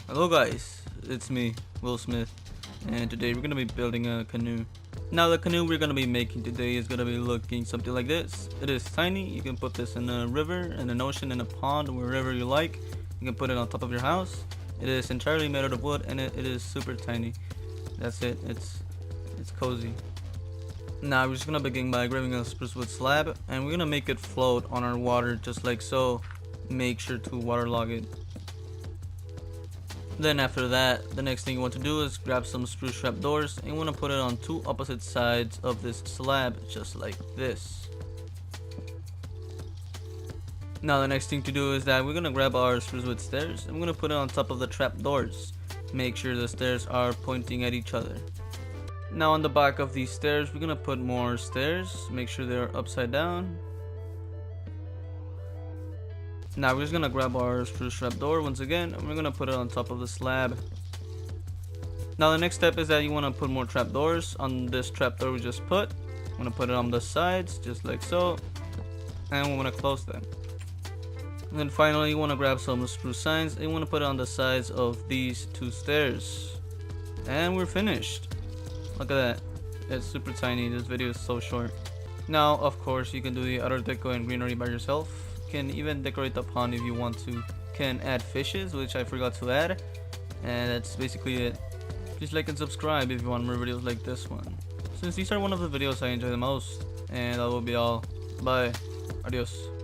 Hello guys, it's me, Will Smith, and today we're gonna be building a canoe. Now the canoe we're gonna be making today is gonna be looking something like this. It is tiny. You can put this in a river, in an ocean, in a pond, wherever you like. You can put it on top of your house. It is entirely made out of wood and it is super tiny. That's it, it's cozy. Now we're just gonna begin by grabbing a spruce wood slab and we're gonna make it float on our water just like so. Make sure to waterlog it. Then after that, the next thing you want to do is grab some spruce trapdoors and you want to put it on two opposite sides of this slab just like this. Now the next thing to do is that we're going to grab our spruce wood stairs and we're going to put it on top of the trapdoors. Make sure the stairs are pointing at each other. Now on the back of these stairs we're going to put more stairs. Make sure they're upside down. Now we're just gonna grab our spruce trapdoor once again and we're gonna put it on top of the slab. Now the next step is that you want to put more trapdoors on this trapdoor we just put. I'm gonna put it on the sides just like so, and we want to close them. And then finally you want to grab some spruce signs and you want to put it on the sides of these two stairs. And we're finished. Look at that. It's super tiny. This video is so short. Now of course you can do the other deco and greenery by yourself. Can even decorate the pond if you want to. Can add fishes, which I forgot to add, and that's basically it. Please like and subscribe if you want more videos like this one, since these are one of the videos I enjoy the most. And that will be all. Bye. Adios.